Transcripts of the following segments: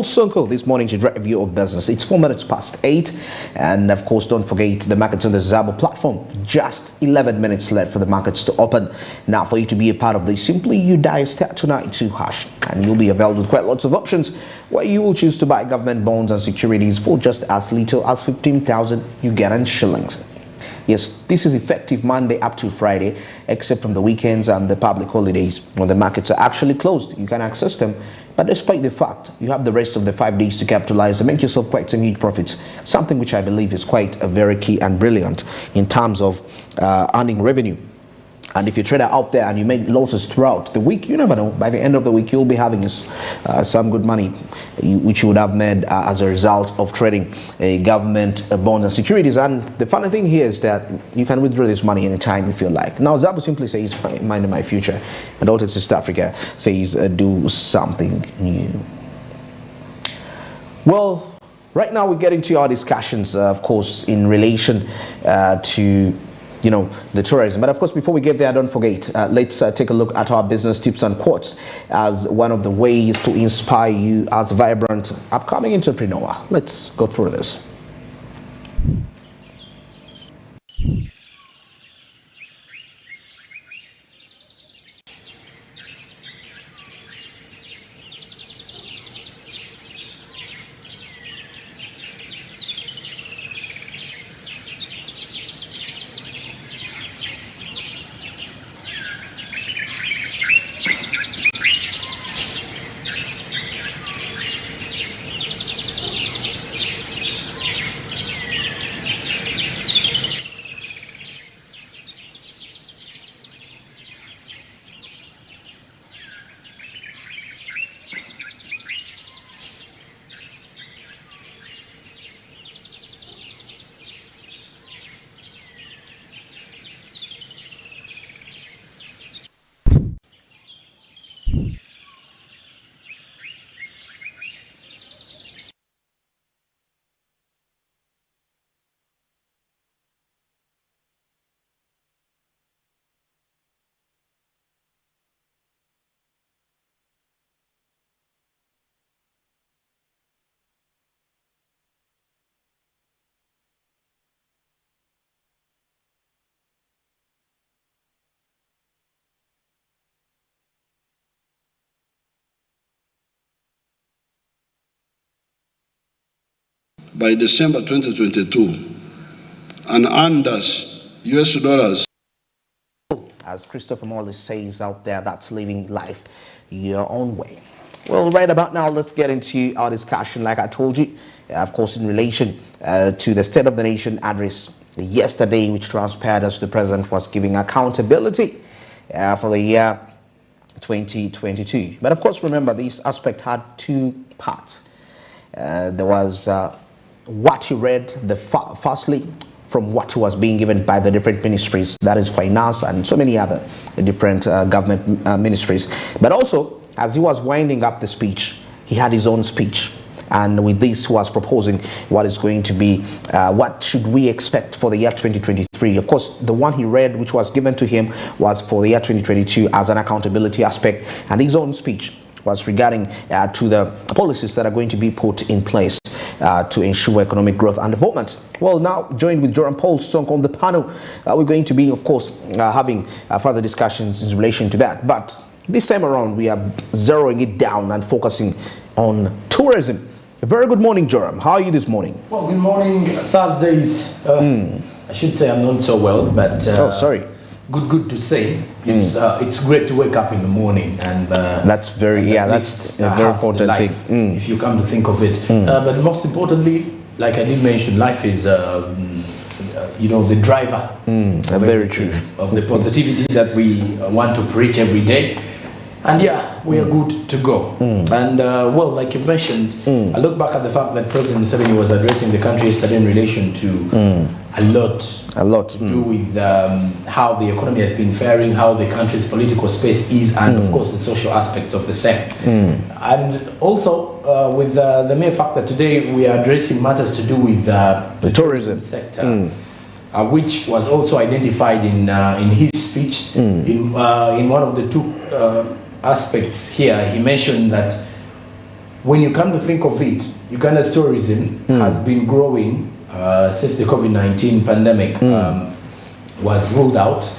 Paul Sonko this morning to direct view of business. It's 4 minutes past 8, and of course don't forget the markets on the Zabo platform. Just 11 minutes left for the markets to open. Now for you to be a part of this, simply you dial *292# and you'll be availed with quite lots of options where you will choose to buy government bonds and securities for just as little as 15,000 Ugandan shillings. Yes, this is effective Monday up to Friday, except from the weekends and the public holidays when the markets are actually closed. You can access them, but despite the fact you have the rest of the 5 days to capitalize and make yourself quite some huge profits, something which I believe is quite very key and brilliant in terms of earning revenue. And if you're a trader out there and you made losses throughout the week, you never know. By the end of the week, you'll be having some good money, which you would have made as a result of trading government bonds and securities. And the funny thing here is that you can withdraw this money anytime if you like. Now, Zabo simply says, mind my future. And Alternative East Africa says, do something new. Well, right now we're getting to our discussions, of course, in relation to the tourism. But of course, before we get there, don't forget, let's take a look at our business tips and quotes as one of the ways to inspire you as a vibrant upcoming entrepreneur. Let's go through this. By December 2022, and unders US dollars. As Christopher Morley says out there, that's living life your own way. Well, right about now, let's get into our discussion, like I told you, of course, in relation to the State of the Nation address yesterday, which transpired as the President was giving accountability for the year 2022. But of course, remember, this aspect had two parts. There was what he read, firstly, from what was being given by the different ministries, that is finance and so many other different government ministries. But also, as he was winding up the speech, he had his own speech. And with this, he was proposing what is going to be, what should we expect for the year 2023. Of course, the one he read, which was given to him, was for the year 2022 as an accountability aspect. And his own speech was regarding to the policies that are going to be put in place to ensure economic growth and development. Well, now joined with Paul Sonko on the panel, we're going to be, of course, having further discussions in relation to that. But this time around, we are zeroing it down and focusing on tourism. A very good morning, Joram. How are you this morning? Well, good morning. Thursdays. I should say I'm not so well, but oh, sorry. Good to say. It's great to wake up in the morning and that's very that's a very important thing. If you come to think of it, but most importantly, like I did mention, life is the driver. Very true. Of the positivity that we want to preach every day. And yeah, we are good to go. And well, like you mentioned, I look back at the fact that President Museveni was addressing the country yesterday in relation to a lot to do with how the economy has been faring, how the country's political space is, and of course the social aspects of the same. And also with the mere fact that today we are addressing matters to do with the tourism sector. Which was also identified in his speech. In one of the two aspects here, he mentioned that when you come to think of it, Uganda's tourism has been growing since the COVID-19 pandemic was ruled out,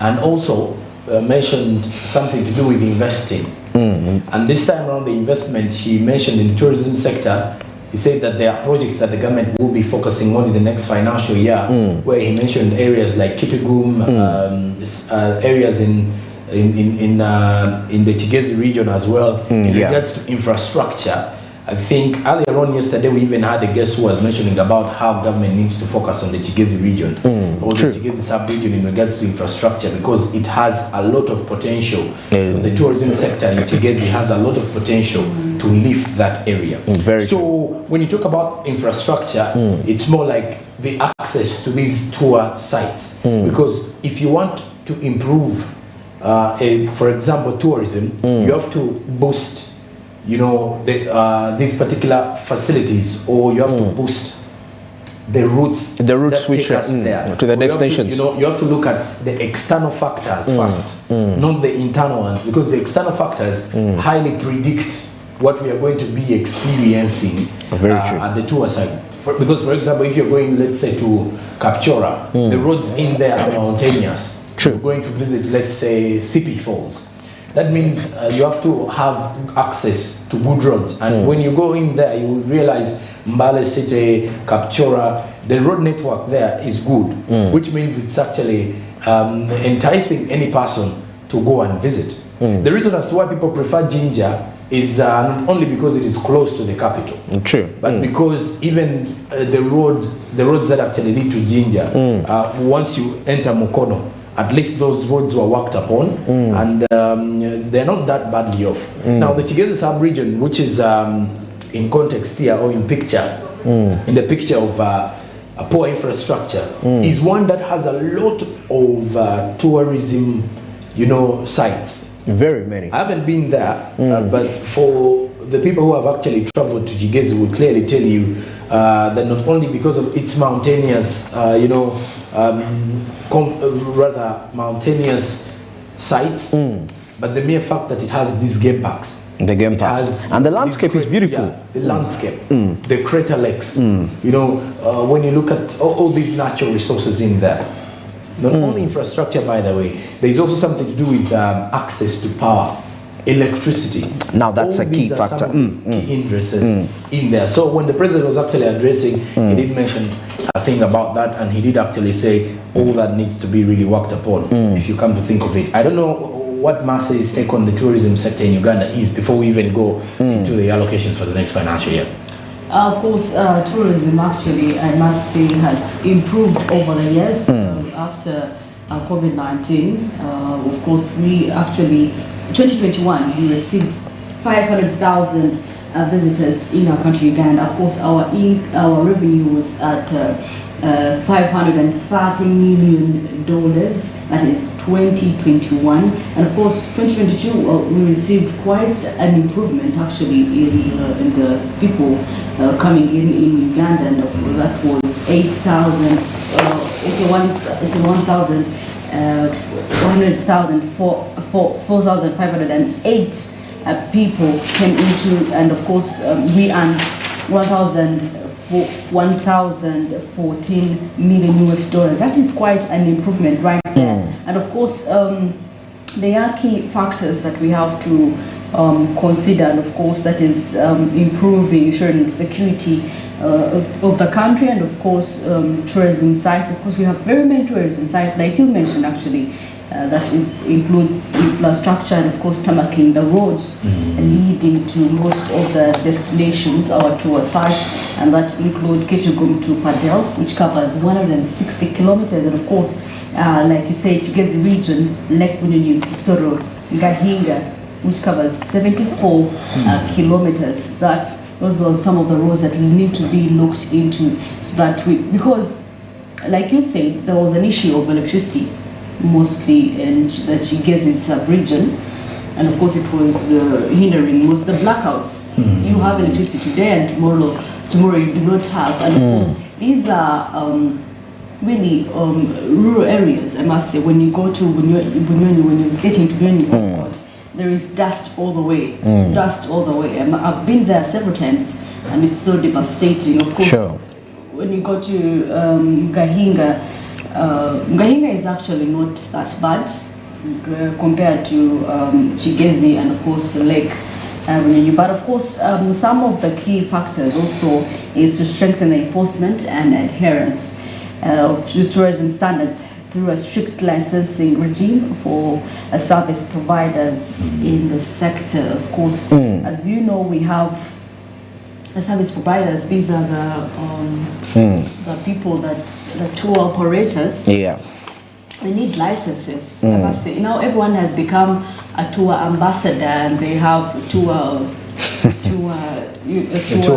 and also mentioned something to do with investing. And this time around, the investment he mentioned in the tourism sector, he said that there are projects that the government will be focusing on in the next financial year, where he mentioned areas like Kitgum, areas in the Kigezi region as well, in regards to infrastructure. I think earlier on yesterday we even had a guest who was mentioning about how government needs to focus on the Kigezi region or the Kigezi sub-region in regards to infrastructure, because it has a lot of potential. The tourism sector in Kigezi has a lot of potential to lift that area. So when you talk about infrastructure, it's more like the access to these tour sites, because if you want to improve for example tourism, you have to boost these particular facilities, or you have to boost the routes that which take us there to the destinations. You have to look at the external factors first, not the internal ones, because the external factors highly predict what we are going to be experiencing at the tour site. Because for example, if you're going, let's say, to Kapchora, the roads in there are mountainous. You're going to visit, let's say, Sipi Falls. That means you have to have access to good roads. And when you go in there, you will realize Mbale City, Kapchora, the road network there is good, which means it's actually enticing any person to go and visit. The reason as to why people prefer Jinja is not only because it is close to the capital, but because even the roads that actually lead to Jinja, once you enter Mukono, at least those roads were worked upon, and they're not that badly off. Now, the Kigezi sub-region, which is in context here, or in picture, in the picture of a poor infrastructure, is one that has a lot of tourism, sites. Very many. I haven't been there, but for the people who have actually traveled to Kigezi will clearly tell you that not only because of its mountainous, rather mountainous sites, but the mere fact that it has these game parks. The game parks. And the landscape is beautiful. Yeah, the landscape, the crater lakes. When you look at all these natural resources in there, not only infrastructure, by the way, there is also something to do with access to power, electricity. Now that's all a key factor. Some of the key hindrances in there. So when the president was actually addressing, he did mention a thing about that, and he did actually say all that needs to be really worked upon, if you come to think of it. I don't know what Massey's take on the tourism sector in Uganda is before we even go into the allocations for the next financial year. Of course, tourism actually, I must say, has improved over the years after COVID-19. Of course, we actually, 2021, we received 500,000 visitors in our country, Uganda. Of course, our revenue was at $530 million. That is 2021, and of course 2022 we received quite an improvement actually in the people coming in Uganda, and that was 4,508 people came into, and of course we earned 1,014 million US dollars. That is quite an improvement right there. And of course, there are key factors that we have to consider, and of course that is improving, ensuring security of the country, and of course tourism sites. Of course, we have very many tourism sites, like you mentioned actually. That includes infrastructure, and of course tamaking the roads leading to most of the destinations, our tour sites, and that include Kitgum to Padel, which covers 160 kilometers, and of course, like you say, Kigezi region, Lake Bunyonyi, Soro, Gahinga, which covers 74 kilometers. Those are some of the roads that we need to be looked into, so that because, like you said, there was an issue of electricity mostly in the Kigezi sub-region, and of course it was hindering most of the blackouts. You have electricity today, and tomorrow you do not have, and of course these are really rural areas, I must say. When you go to Bunyonyi, when you get into Bunyonyi, there is dust all the way. Dust all the way. I've been there several times, and it's so devastating. Of course, Sure. When you go to Gahinga, Gahinga is actually not that bad compared to Chigezi and of course Lake. But of course, some of the key factors also is to strengthen the enforcement and adherence to tourism standards through a strict licensing regime for service providers in the sector. Of course, as you know, we have service providers. These are the people the tour operators. Yeah. They need licenses. Now everyone has become a tour ambassador, and they have tour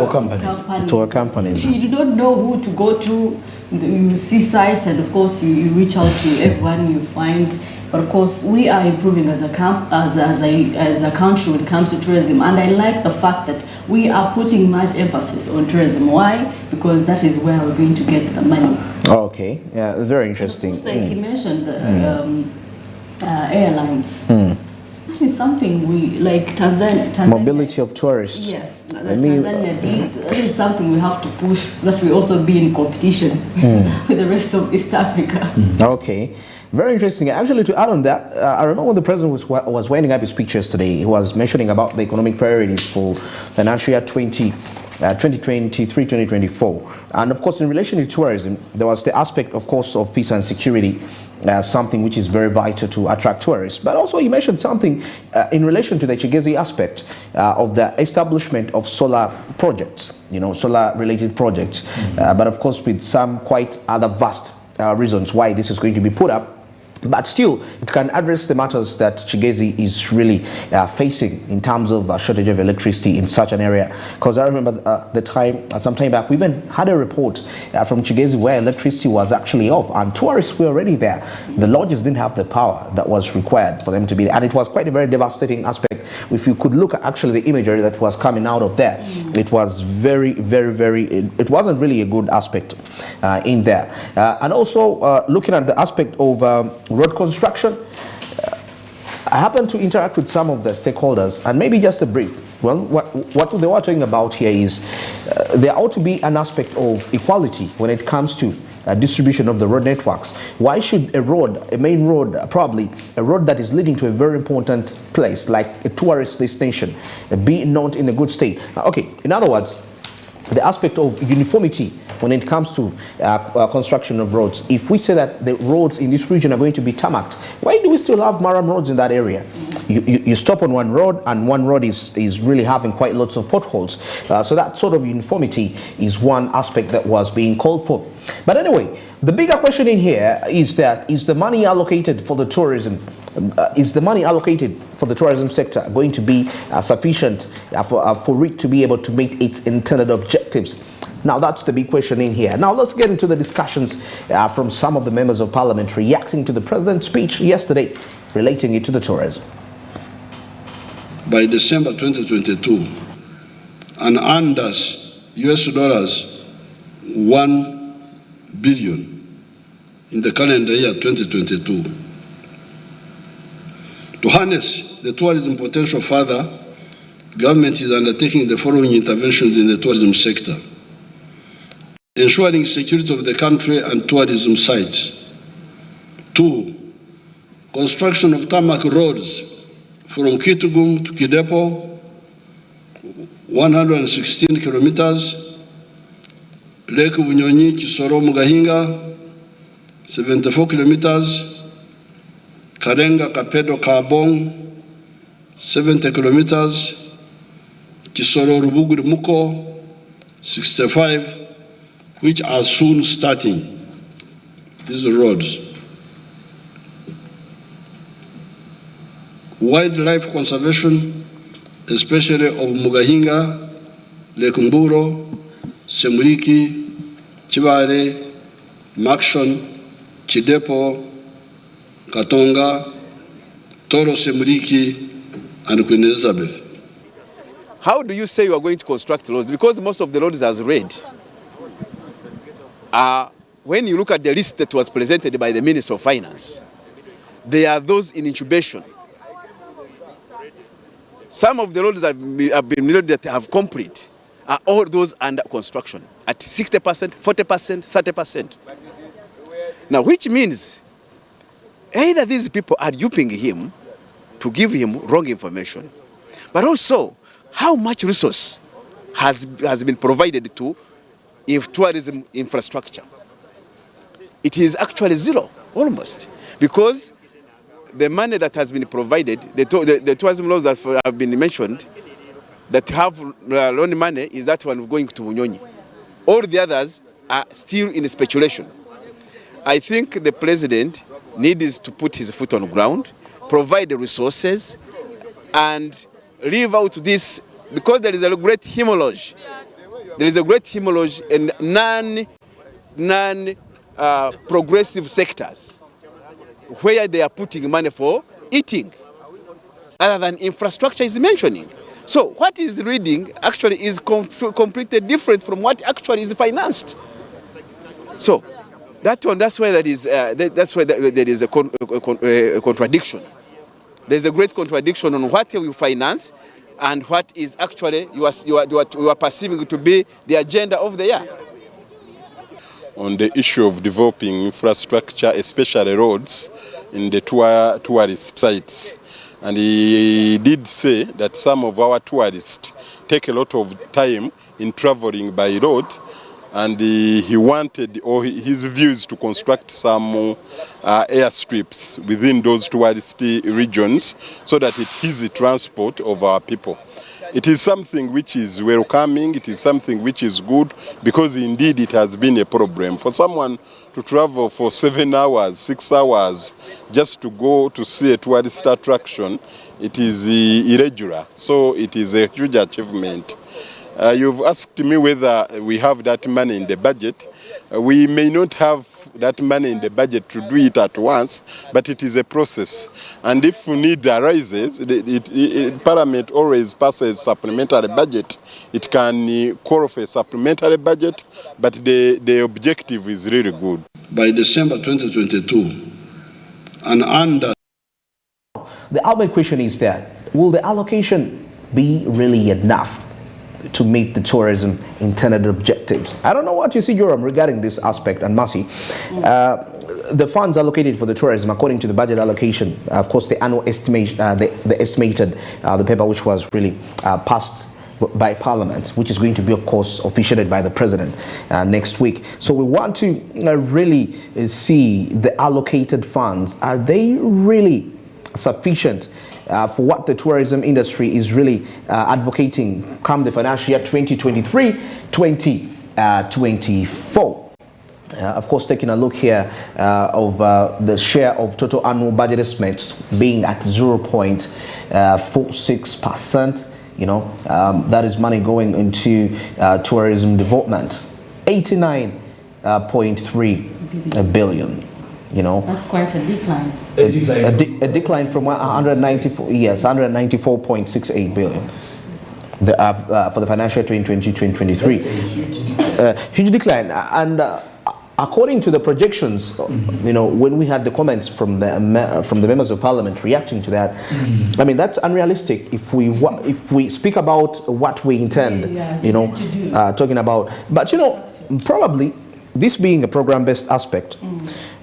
companies. Tour companies. You do not know who to go to. You see sites, and of course you reach out to everyone you find. But of course, we are improving as a country when it comes to tourism, and I like the fact that we are putting much emphasis on tourism. Why? Because that is where we're going to get the money. Okay, yeah, very interesting. Of course, like you mentioned, the airlines. That is something we like. Tanzania. Mobility of tourists. Yes, Tanzania did. That is something we have to push so that we also be in competition with the rest of East Africa. Okay. Very interesting. Actually, to add on that, I remember when the president was winding up his speech yesterday, he was mentioning about the economic priorities for financial year 2023-2024. And of course, in relation to tourism, there was the aspect, of course, of peace and security, something which is very vital to attract tourists. But also, you mentioned something in relation to the Chigezi aspect of the establishment of solar projects, solar-related projects. But of course, with some quite other vast reasons why this is going to be put up. But still, it can address the matters that Chigezi is really facing in terms of shortage of electricity in such an area. Because I remember some time back, we even had a report from Chigezi where electricity was actually off and tourists were already there. The lodges didn't have the power that was required for them to be there. And it was quite a very devastating aspect. If you could look at actually the imagery that was coming out of there, it was very, very, very, it wasn't really a good aspect in there. And also looking at the aspect of road construction, I happened to interact with some of the stakeholders, and maybe just a brief. Well, what they were talking about here is there ought to be an aspect of equality when it comes to distribution of the road networks. Why should a main road, probably a road that is leading to a very important place like a tourist destination, be not in a good state? Okay, in other words, the aspect of uniformity when it comes to construction of roads. If we say that the roads in this region are going to be tarmacked, why do we still have maram roads in that area? You stop on one road, and one road is really having quite lots of potholes. So that sort of uniformity is one aspect that was being called for. But anyway, the bigger question in here is that, is the money allocated for the tourism sector going to be sufficient for it to be able to meet its intended objectives? Now, that's the big question in here. Now, let's get into the discussions from some of the members of parliament reacting to the president's speech yesterday, relating it to the tourism. By December 2022, and unders US$ 1 billion in the calendar year 2022. To harness the tourism potential further, government is undertaking the following interventions in the tourism sector: ensuring security of the country and tourism sites. 2, construction of tarmac roads from Kitugum to Kidepo, 116 kilometers. Lake Bunyonyi, Kisoro, Mugahinga, 74 kilometers. Karenga, Kapedo, Kabong, 70 kilometers. Kisoro, Rubuguri, Muko, 65, which are soon starting. These are roads. Wildlife conservation, especially of Mugahinga, Lake Mburo, Semuliki, Chibare, Makshon, Chidepo, Katonga, Toro Semuliki, and Queen Elizabeth. How do you say you are going to construct roads? Because most of the roads are red. When you look at the list that was presented by the Minister of Finance, there are those in incubation. Some of the roads that have been built that have complete are all those under construction at 60%, 40%, 30%. Now, which means either these people are duping him to give him wrong information, but also how much resource has been provided to tourism infrastructure. It is actually zero, almost, because the money that has been provided, the tourism laws that have been mentioned, that have loan money, is that one going to Bunyonyi. All the others are still in speculation. I think the president needs to put his foot on the ground, provide the resources, and leave out this, because there is a great hemorrhage. There is a great hemorrhage in non-progressive sectors where they are putting money for eating, other than infrastructure is mentioning. So what is reading actually is completely different from what actually is financed. So that's why there is a contradiction. There's a great contradiction on what we finance and what is actually you are perceiving to be the agenda of the year. On the issue of developing infrastructure, especially roads in the tourist sites. And he did say that some of our tourists take a lot of time in traveling by road, and he wanted, or his views, to construct some airstrips within those touristy regions so that it eases transport of our people. It is something which is welcoming, it is something which is good, because indeed it has been a problem. For someone to travel for 7 hours, 6 hours, just to go to see a tourist attraction, it is irregular. So it is a huge achievement. You've asked me whether we have that money in the budget. We may not have that money in the budget to do it at once, but it is a process. And if need arises, Parliament always passes supplementary budget. It can call for a supplementary budget, but the objective is really good. By December 2022, and under... The ultimate question is that, will the allocation be really enough to meet the tourism intended objectives? I don't know what you see, Joram, regarding this aspect, and Mercy. The funds allocated for the tourism, according to the budget allocation, of course, the annual estimation, the estimated, the paper which was really passed by Parliament, which is going to be, of course, officiated by the President next week. So we want to really see the allocated funds. Are they really sufficient for what the tourism industry is really advocating come the financial year 2023-2024? Of course, taking a look here of the share of total annual budget estimates being at 0.46%, you know, that is money going into tourism development, 89.3 billion. You know, that's quite a decline. A decline from 194.68 billion for the financial year 2022-2023. Huge decline. And according to the projections, you know, when we had the comments from the members of Parliament reacting to that, I mean, that's unrealistic if we speak about what we intend, you know, talking about. But you know, probably this being a program-based aspect,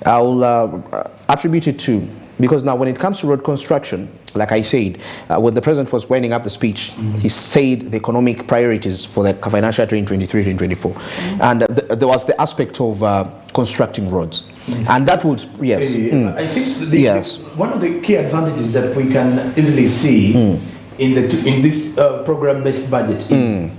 I'll attribute it to, because now when it comes to road construction, like I said, when the President was winding up the speech, he said the economic priorities for the financial year 2023-2024. And there was the aspect of constructing roads. And that would, yes. I think one of the key advantages that we can easily see in this program-based budget is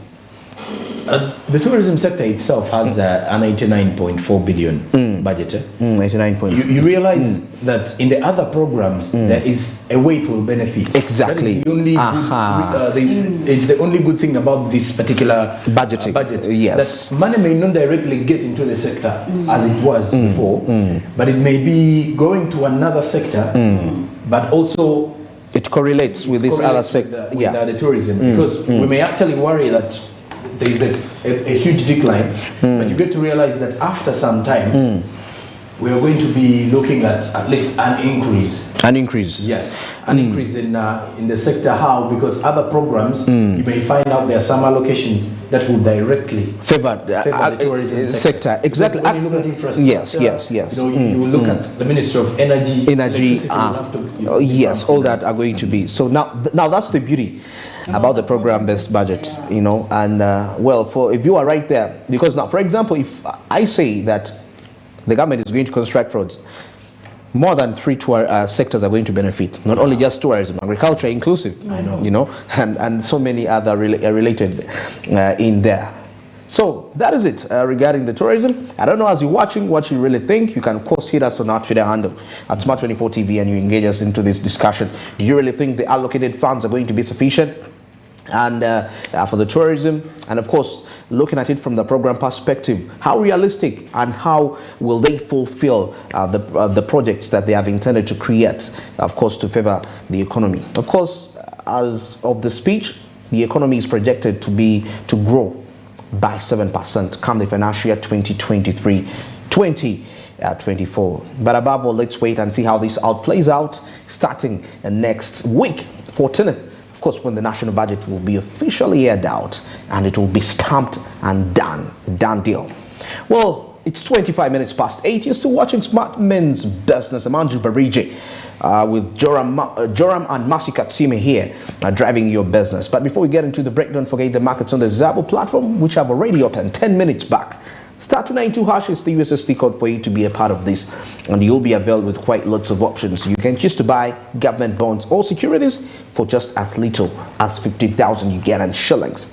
the tourism sector itself has an 89.4 billion budget. 89. You realize that in the other programs there is a way it will benefit. Exactly. That is the only it's the only good thing about this particular budget. Yes. That money may not directly get into the sector as it was before, but it may be going to another sector, but also it correlates with this other sector. With the tourism, because we may actually worry that there is a huge decline, but you get to realize that after some time, we are going to be looking at least an increase. An increase. Yes, an increase in the sector. How? Because other programs, you may find out there are some allocations that will directly favor the tourism sector. Exactly. When you look at infrastructure, Yes. You know, you look at the Ministry of Energy. Electricity will have to, yes, all that are going to be. So now that's the beauty about the program-based budget, you know. And well, if you are right there, because now, for example, if I say that the government is going to construct roads, more than 3 sectors are going to benefit. Not only just tourism, agriculture inclusive. I know. You know, and so many other related in there. So that is it regarding the tourism. I don't know, as you're watching, what you really think. You can of course hit us on our Twitter handle at Smart24TV and you engage us into this discussion. Do you really think the allocated funds are going to be sufficient and for the tourism? And of course, looking at it from the program perspective, how realistic and how will they fulfill the projects that they have intended to create, of course, to favor the economy. Of course, as of the speech, the economy is projected to grow by 7% come the financial year 2023-2024. But above all, let's wait and see how this plays out starting next week, 14th. Of course, when the national budget will be officially aired out and it will be stamped and done deal. Well, it's 25 minutes past 8. You're still watching Smart Men's Business. I'm Andrew Barige with Joram and Masi Katsime here driving your business. But before we get into the break, don't forget the markets on the Zabo platform, which have already opened 10 minutes back. Star 292 hash is the USSD code for you to be a part of this, and you'll be availed with quite lots of options. You can choose to buy government bonds or securities for just as little as 15,000 you get in shillings.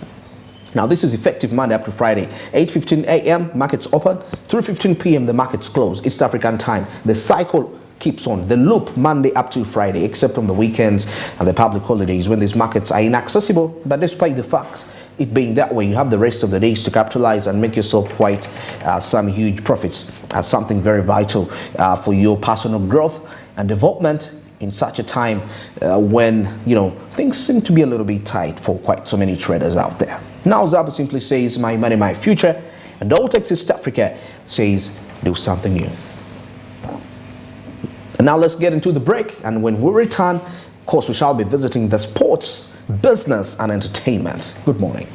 Now, this is effective Monday up to Friday, 8:15 a.m. markets open, 3:15 p.m. the markets close, East African time. The cycle keeps on. The loop Monday up to Friday, except on the weekends and the public holidays when these markets are inaccessible. But despite the fact it being that way, you have the rest of the days to capitalize and make yourself quite some huge profits as something very vital for your personal growth and development in such a time when, you know, things seem to be a little bit tight for quite so many traders out there. Now, Zabo simply says, my money, my future. And All Texas East Africa says, do something new. And now let's get into the break. And when we return, of course, we shall be visiting the sports, business, and entertainment. Good morning.